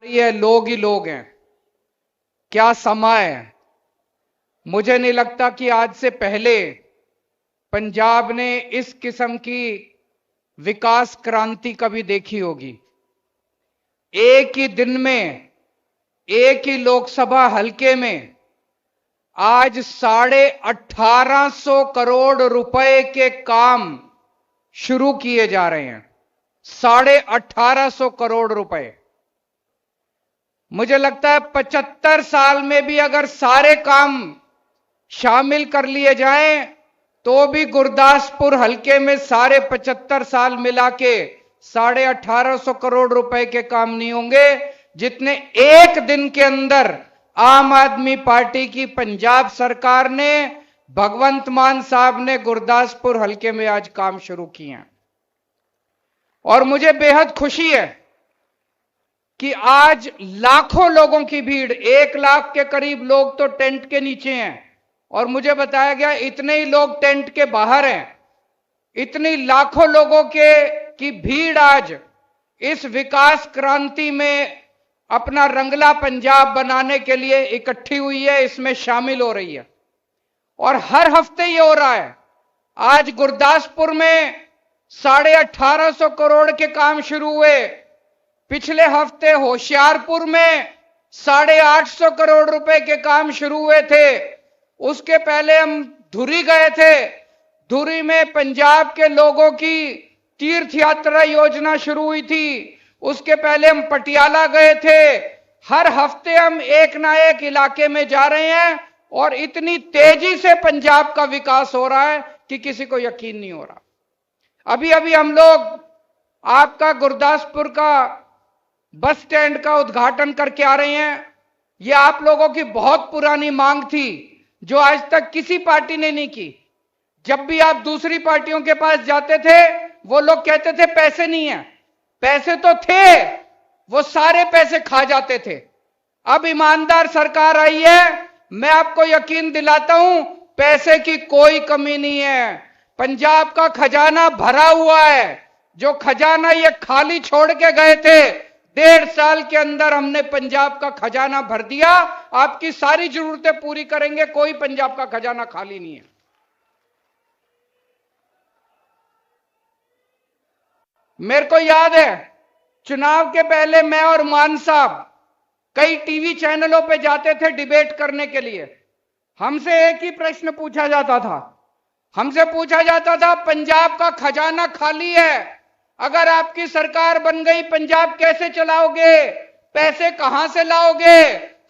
ये लोग ही लोग हैं। क्या समय है। मुझे नहीं लगता कि आज से पहले पंजाब ने इस किस्म की विकास क्रांति कभी देखी होगी। एक ही दिन में, एक ही लोकसभा हलके में आज 1850 करोड़ रुपए के काम शुरू किए जा रहे हैं। 1850 करोड़ रुपए। मुझे लगता है 75 साल में भी अगर सारे काम शामिल कर लिए जाएं तो भी गुरदासपुर हलके में सारे 75 साल मिला के 1850 करोड़ रुपए के काम नहीं होंगे जितने एक दिन के अंदर आम आदमी पार्टी की पंजाब सरकार ने, भगवंत मान साहब ने गुरदासपुर हलके में आज काम शुरू किए हैं। और मुझे बेहद खुशी है कि आज लाखों लोगों की भीड़, 1 लाख के करीब लोग तो टेंट के नीचे हैं और मुझे बताया गया इतने ही लोग टेंट के बाहर हैं। इतनी लाखों लोगों की भीड़ आज इस विकास क्रांति में अपना रंगला पंजाब बनाने के लिए इकट्ठी हुई है, इसमें शामिल हो रही है। और हर हफ्ते ये हो रहा है। आज गुरदासपुर में 1850 करोड़ के काम शुरू हुए। पिछले हफ्ते होशियारपुर में 850 करोड़ रुपए के काम शुरू हुए थे। उसके पहले हम धुरी गए थे। धुरी में पंजाब के लोगों की तीर्थ यात्रा योजना शुरू हुई थी। उसके पहले हम पटियाला गए थे। हर हफ्ते हम एक ना एक इलाके में जा रहे हैं और इतनी तेजी से पंजाब का विकास हो रहा है कि किसी को यकीन नहीं हो रहा। अभी अभी हम लोग आपका गुरदासपुर का बस स्टैंड का उद्घाटन करके आ रहे हैं। यह आप लोगों की बहुत पुरानी मांग थी जो आज तक किसी पार्टी ने नहीं की। जब भी आप दूसरी पार्टियों के पास जाते थे वो लोग कहते थे पैसे नहीं है। पैसे तो थे, वो सारे पैसे खा जाते थे। अब ईमानदार सरकार आई है, मैं आपको यकीन दिलाता हूं पैसे की कोई कमी नहीं है। पंजाब का खजाना भरा हुआ है। जो खजाना ये खाली छोड़ के गए थे, 1.5 साल के अंदर हमने पंजाब का खजाना भर दिया। आपकी सारी जरूरतें पूरी करेंगे, कोई पंजाब का खजाना खाली नहीं है। मेरे को याद है चुनाव के पहले मैं और मान साहब कई टीवी चैनलों पे जाते थे डिबेट करने के लिए। हमसे एक ही प्रश्न पूछा जाता था। हमसे पूछा जाता था पंजाब का खजाना खाली है, अगर आपकी सरकार बन गई पंजाब कैसे चलाओगे, पैसे कहां से लाओगे।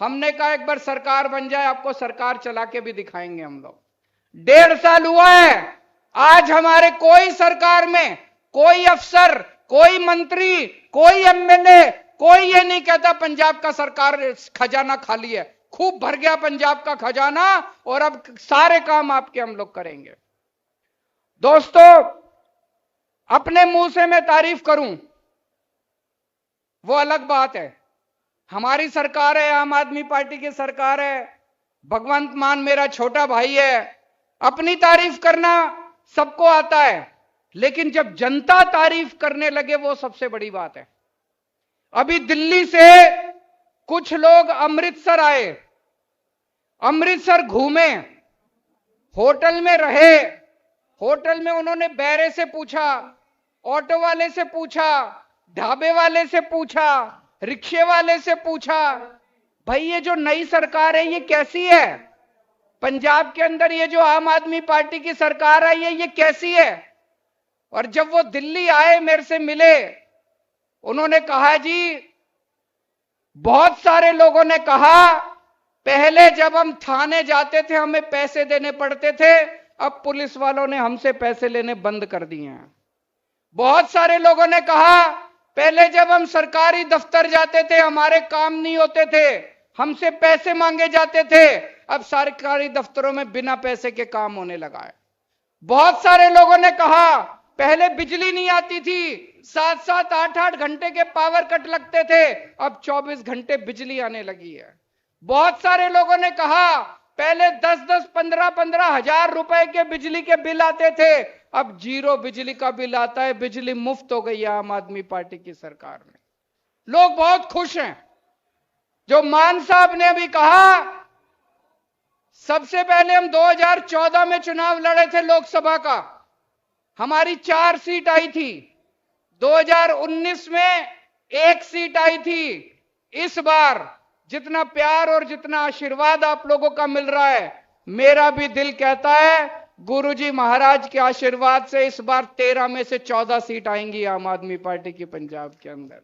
हमने कहा एक बार सरकार बन जाए, आपको सरकार चला के भी दिखाएंगे हम लोग। 1.5 साल हुआ है। आज हमारे कोई सरकार में कोई अफसर, कोई मंत्री, कोई एमएलए, कोई ये नहीं कहता पंजाब का सरकार खजाना खाली है। खूब भर गया पंजाब का खजाना और अब सारे काम आपके हम लोग करेंगे। दोस्तों, अपने मुंह से मैं तारीफ करूं वो अलग बात है। हमारी सरकार है, आम आदमी पार्टी की सरकार है। भगवंत मान मेरा छोटा भाई है। अपनी तारीफ करना सबको आता है, लेकिन जब जनता तारीफ करने लगे वो सबसे बड़ी बात है। अभी दिल्ली से कुछ लोग अमृतसर आए, अमृतसर घूमे, होटल में रहे। होटल में उन्होंने बैरे से पूछा, ऑटो वाले से पूछा, ढाबे वाले से पूछा, रिक्शे वाले से पूछा, भाई ये जो नई सरकार है ये कैसी है। पंजाब के अंदर ये जो आम आदमी पार्टी की सरकार आई है ये कैसी है। और जब वो दिल्ली आए, मेरे से मिले, उन्होंने कहा जी, बहुत सारे लोगों ने कहा पहले जब हम थाने जाते थे हमें पैसे देने पड़ते थे, अब पुलिस वालों ने हमसे पैसे लेने बंद कर दिए हैं। बहुत सारे लोगों ने कहा पहले जब हम सरकारी दफ्तर जाते थे हमारे काम नहीं होते थे, हमसे पैसे मांगे जाते थे, अब सरकारी दफ्तरों में बिना पैसे के काम होने लगा है। बहुत सारे लोगों ने कहा पहले बिजली नहीं आती थी, 7-7, 8-8 घंटे के पावर कट लगते थे, अब 24 घंटे बिजली आने लगी है। बहुत सारे लोगों ने कहा पहले 10-10, 15-15 हजार रुपए के बिजली के बिल आते थे, अब 0 बिजली का बिल आता है, बिजली मुफ्त हो गई है आम आदमी पार्टी की सरकार में। लोग बहुत खुश हैं। जो मान साहब ने अभी कहा, सबसे पहले हम 2014 में चुनाव लड़े थे लोकसभा का, हमारी 4 सीट आई थी। 2019 में 1 सीट आई थी। इस बार जितना प्यार और जितना आशीर्वाद आप लोगों का मिल रहा है, मेरा भी दिल कहता है गुरुजी महाराज के आशीर्वाद से इस बार 13 में से 14 सीट आएंगी आम आदमी पार्टी की पंजाब के अंदर।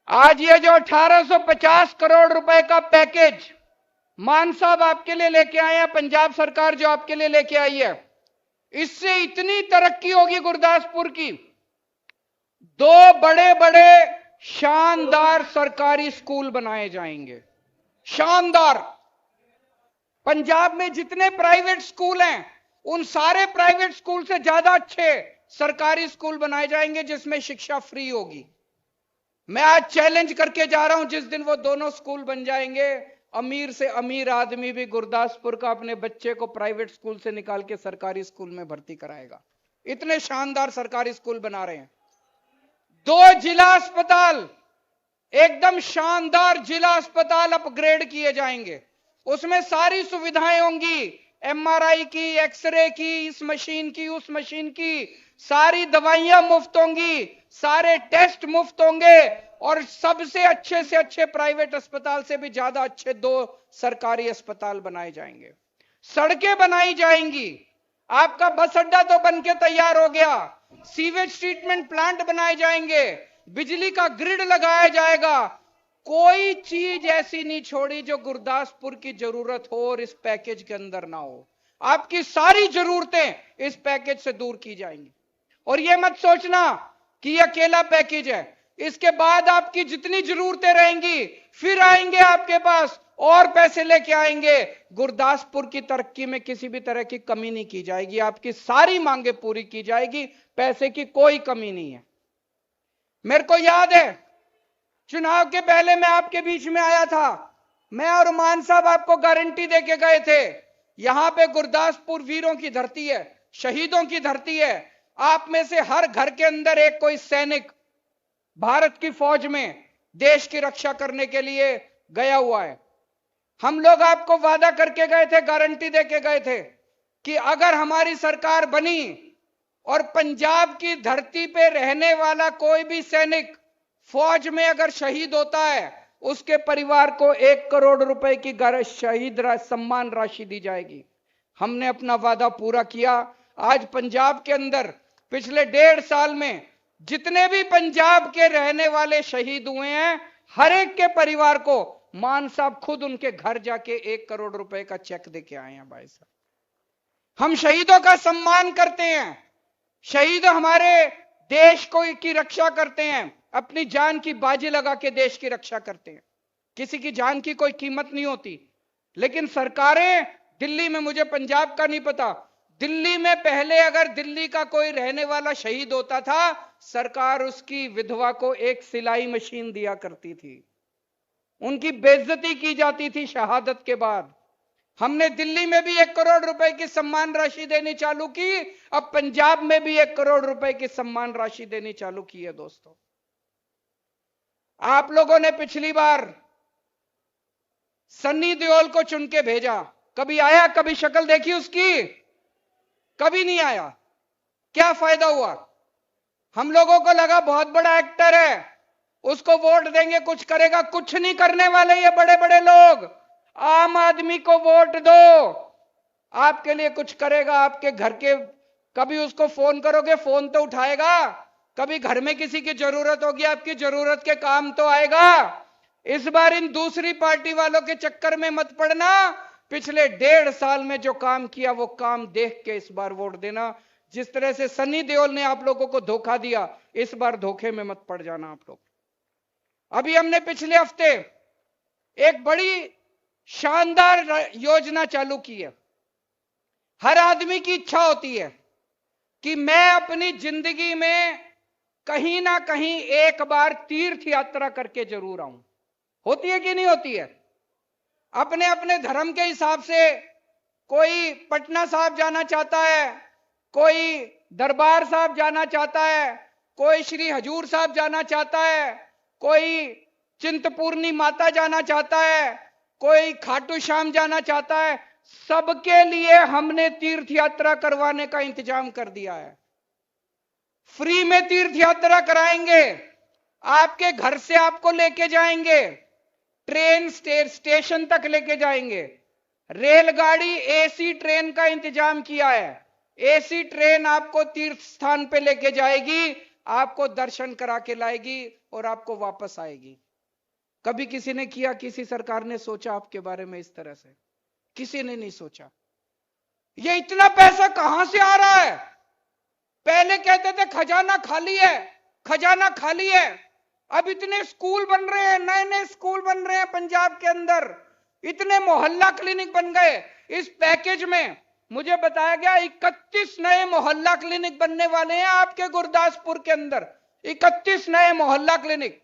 आज ये जो 1850 करोड़ रुपए का पैकेज मान साहब आपके लिए लेके आए हैं, पंजाब सरकार जो आपके लिए लेके आई है, इससे इतनी तरक्की होगी गुरदासपुर की। 2 बड़े बड़े शानदार सरकारी स्कूल बनाए जाएंगे, शानदार। पंजाब में जितने प्राइवेट स्कूल हैं, उन सारे प्राइवेट स्कूल से ज्यादा अच्छे सरकारी स्कूल बनाए जाएंगे जिसमें शिक्षा फ्री होगी। मैं आज चैलेंज करके जा रहा हूं, जिस दिन वो दोनों स्कूल बन जाएंगे, अमीर से अमीर आदमी भी गुरदासपुर का अपने बच्चे को प्राइवेट स्कूल से निकाल के सरकारी स्कूल में भर्ती कराएगा। इतने शानदार सरकारी स्कूल बना रहे हैं। 2 जिला अस्पताल, एकदम शानदार जिला अस्पताल अपग्रेड किए जाएंगे। उसमें सारी सुविधाएं होंगी, एमआरआई की, एक्सरे की, इस मशीन की, उस मशीन की, सारी दवाइयां मुफ्त होंगी, सारे टेस्ट मुफ्त होंगे, और सबसे अच्छे से अच्छे प्राइवेट अस्पताल से भी ज्यादा अच्छे 2 सरकारी अस्पताल बनाए जाएंगे। सड़कें बनाई जाएंगी। आपका बस अड्डा तो बन के तैयार हो गया, सीवेज ट्रीटमेंट प्लांट बनाए जाएंगे, बिजली का ग्रिड लगाया जाएगा। कोई चीज ऐसी नहीं छोड़ी जो गुरदासपुर की जरूरत हो और इस पैकेज के अंदर ना हो। आपकी सारी जरूरतें इस पैकेज से दूर की जाएंगी। और यह मत सोचना कि यह अकेला पैकेज है, इसके बाद आपकी जितनी जरूरतें रहेंगी फिर आएंगे आपके पास और पैसे लेके आएंगे। गुरदासपुर की तरक्की में किसी भी तरह की कमी नहीं की जाएगी, आपकी सारी मांगे पूरी की जाएगी, पैसे की कोई कमी नहीं है। मेरे को याद है चुनाव के पहले मैं आपके बीच में आया था, मैं और मान साहब आपको गारंटी देके गए थे, यहां पे गुरदासपुर वीरों की धरती है, शहीदों की धरती है। आप में से हर घर के अंदर एक कोई सैनिक भारत की फौज में देश की रक्षा करने के लिए गया हुआ है। हम लोग आपको वादा करके गए थे, गारंटी देके गए थे कि अगर हमारी सरकार बनी और पंजाब की धरती पे रहने वाला कोई भी सैनिक फौज में अगर शहीद होता है, उसके परिवार को 1 करोड़ रुपए की शहीद सम्मान राशि दी जाएगी। हमने अपना वादा पूरा किया। आज पंजाब के अंदर पिछले 1.5 साल में जितने भी पंजाब के रहने वाले शहीद हुए हैं, हर एक के परिवार को मान साहब खुद उनके घर जाके 1 करोड़ रुपए का चेक देके आए हैं। भाई साहब, हम शहीदों का सम्मान करते हैं। शहीद हमारे देश को की रक्षा करते हैं, अपनी जान की बाजी लगा के देश की रक्षा करते हैं। किसी की जान की कोई कीमत नहीं होती। लेकिन सरकारें दिल्ली में, मुझे पंजाब का नहीं पता, दिल्ली में पहले अगर दिल्ली का कोई रहने वाला शहीद होता था, सरकार उसकी विधवा को 1 सिलाई मशीन दिया करती थी, उनकी बेइज्जती की जाती थी शहादत के बाद। हमने दिल्ली में भी 1 करोड़ रुपए की सम्मान राशि देनी चालू की, अब पंजाब में भी 1 करोड़ रुपए की सम्मान राशि देनी चालू की है। दोस्तों, आप लोगों ने पिछली बार सन्नी देओल को चुन के भेजा, कभी आया, कभी शक्ल देखी उसकी? कभी नहीं आया। क्या फायदा हुआ? हम लोगों को लगा बहुत बड़ा एक्टर है, उसको वोट देंगे कुछ करेगा, कुछ नहीं करने वाले ये बड़े बड़े लोग। आम आदमी को वोट दो, आपके लिए कुछ करेगा। आपके घर के, कभी उसको फोन करोगे फोन तो उठाएगा, कभी घर में किसी की जरूरत होगी, आपकी जरूरत के काम तो आएगा। इस बार इन दूसरी पार्टी वालों के चक्कर में मत पड़ना। पिछले 1.5 साल में जो काम किया वो काम देख के इस बार वोट देना। जिस तरह से सन्नी देओल ने आप लोगों को धोखा दिया, इस बार धोखे में मत पड़ जाना आप लोग। अभी हमने पिछले हफ्ते एक बड़ी शानदार योजना चालू की है। हर आदमी की इच्छा होती है कि मैं अपनी जिंदगी में कहीं ना कहीं एक बार तीर्थ यात्रा करके जरूर आऊं। होती है कि नहीं होती है? अपने अपने धर्म के हिसाब से कोई पटना साहब जाना चाहता है, कोई दरबार साहब जाना चाहता है, कोई श्री हजूर साहब जाना चाहता है, कोई चिंतपूर्णी माता जाना चाहता है, कोई खाटू श्याम जाना चाहता है, सबके लिए हमने तीर्थ यात्रा करवाने का इंतजाम कर दिया है। फ्री में तीर्थ यात्रा कराएंगे, आपके घर से आपको लेके जाएंगे, ट्रेन स्टेशन तक लेके जाएंगे, रेलगाड़ी एसी ट्रेन का इंतजाम किया है, एसी ट्रेन आपको तीर्थ स्थान पे लेके जाएगी, आपको दर्शन करा के लाएगी और आपको वापस आएगी। कभी किसी ने किया, किसी सरकार ने सोचा आपके बारे में इस तरह से? किसी ने नहीं सोचा। ये इतना पैसा कहां से आ रहा है? पहले कहते थे खजाना खाली है, खजाना खाली है। अब इतने स्कूल बन रहे हैं, नए नए स्कूल बन रहे हैं पंजाब के अंदर, इतने मोहल्ला क्लिनिक बन गए। इस पैकेज में मुझे बताया गया 31 नए मोहल्ला क्लिनिक बनने वाले हैं आपके गुरदासपुर के अंदर। 31 नए मोहल्ला क्लिनिक,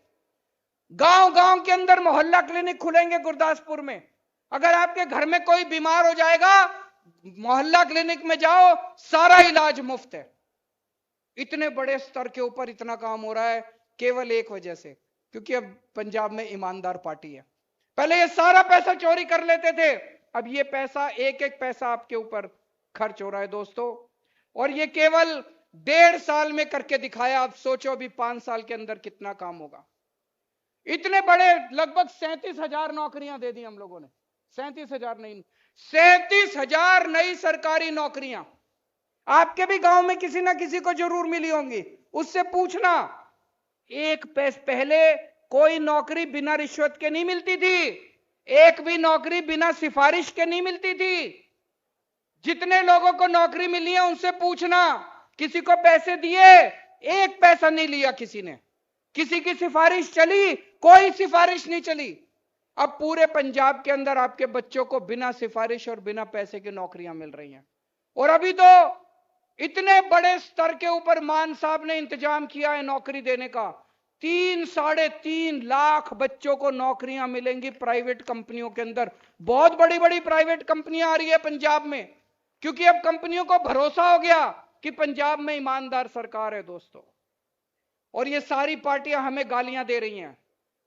गांव गांव के अंदर मोहल्ला क्लिनिक खुलेंगे गुरदासपुर में। अगर आपके घर में कोई बीमार हो जाएगा, मोहल्ला क्लिनिक में जाओ, सारा इलाज मुफ्त है। इतने बड़े स्तर के ऊपर इतना काम हो रहा है केवल एक वजह से, क्योंकि अब पंजाब में ईमानदार पार्टी है। पहले ये सारा पैसा चोरी कर लेते थे, अब ये पैसा एक एक पैसा आपके ऊपर खर्च हो रहा है दोस्तों। और ये केवल 1.5 साल में करके दिखाया। अब सोचो अभी 5 साल के अंदर कितना काम होगा। इतने बड़े लगभग 37,000 नौकरियां दे दी हम लोगों ने। 37,000 नहीं, 37,000 नई सरकारी नौकरियां। आपके भी गांव में किसी ना किसी को जरूर मिली होंगी, उससे पूछना। एक पहले कोई नौकरी बिना रिश्वत के नहीं मिलती थी, एक भी नौकरी बिना सिफारिश के नहीं मिलती थी। जितने लोगों को नौकरी मिली है उनसे पूछना, किसी को पैसे दिए? एक पैसा नहीं लिया किसी ने। किसी की सिफारिश चली? कोई सिफारिश नहीं चली। अब पूरे पंजाब के अंदर आपके बच्चों को बिना सिफारिश और बिना पैसे की नौकरियां मिल रही हैं। और अभी तो इतने बड़े स्तर के ऊपर मान साहब ने इंतजाम किया है नौकरी देने का। 3-3.5 लाख बच्चों को नौकरियां मिलेंगी प्राइवेट कंपनियों के अंदर। बहुत बड़ी बड़ी प्राइवेट कंपनियां आ रही है पंजाब में, क्योंकि अब कंपनियों को भरोसा हो गया कि पंजाब में ईमानदार सरकार है दोस्तों। और ये सारी पार्टियां हमें गालियां दे रही हैं।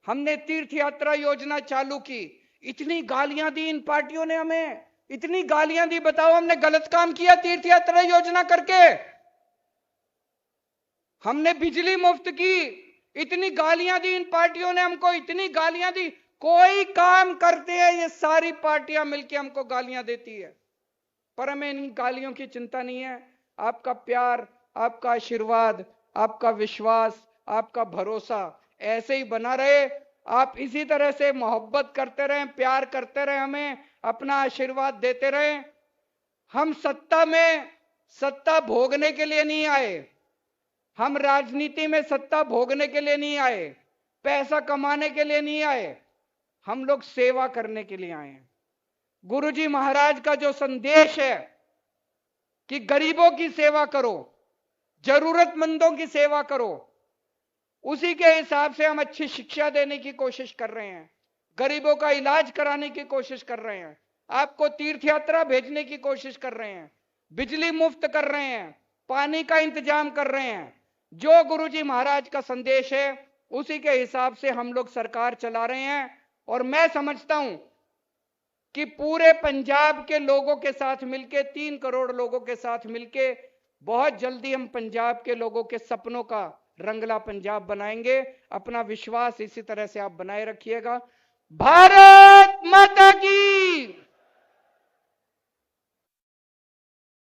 हमने तीर्थ यात्रा योजना चालू की, इतनी गालियां दी इन पार्टियों ने हमें, इतनी गालियां दी। बताओ हमने गलत काम किया तीर्थ यात्रा योजना करके? हमने बिजली मुफ्त की, इतनी गालियां दी इन पार्टियों ने हमको, इतनी गालियां दी। कोई काम करते हैं ये सारी पार्टियां मिलकर हमको गालियां देती है, पर हमें इन गालियों की चिंता नहीं है। आपका प्यार, आपका आशीर्वाद, आपका विश्वास, आपका भरोसा ऐसे ही बना रहे। आप इसी तरह से मोहब्बत करते रहें, प्यार करते रहें, हमें अपना आशीर्वाद देते रहें। हम सत्ता भोगने के लिए नहीं आए, हम राजनीति में सत्ता भोगने के लिए नहीं आए, पैसा कमाने के लिए नहीं आए, हम लोग सेवा करने के लिए आए हैं। गुरुजी महाराज का जो संदेश है कि गरीबों की सेवा करो, जरूरतमंदों की सेवा करो, उसी के हिसाब से हम अच्छी शिक्षा देने की कोशिश कर रहे हैं, गरीबों का इलाज कराने की कोशिश कर रहे हैं, आपको तीर्थ यात्रा भेजने की कोशिश कर रहे हैं, बिजली मुफ्त कर रहे हैं, पानी का इंतजाम कर रहे हैं। जो गुरुजी महाराज का संदेश है उसी के हिसाब से हम लोग सरकार चला रहे हैं। और मैं समझता हूं कि पूरे पंजाब के लोगों के साथ मिलके, 3 करोड़ लोगों के साथ मिलके, बहुत जल्दी हम पंजाब के लोगों के सपनों का रंगला पंजाब बनाएंगे। अपना विश्वास इसी तरह से आप बनाए रखिएगा। भारत माता की।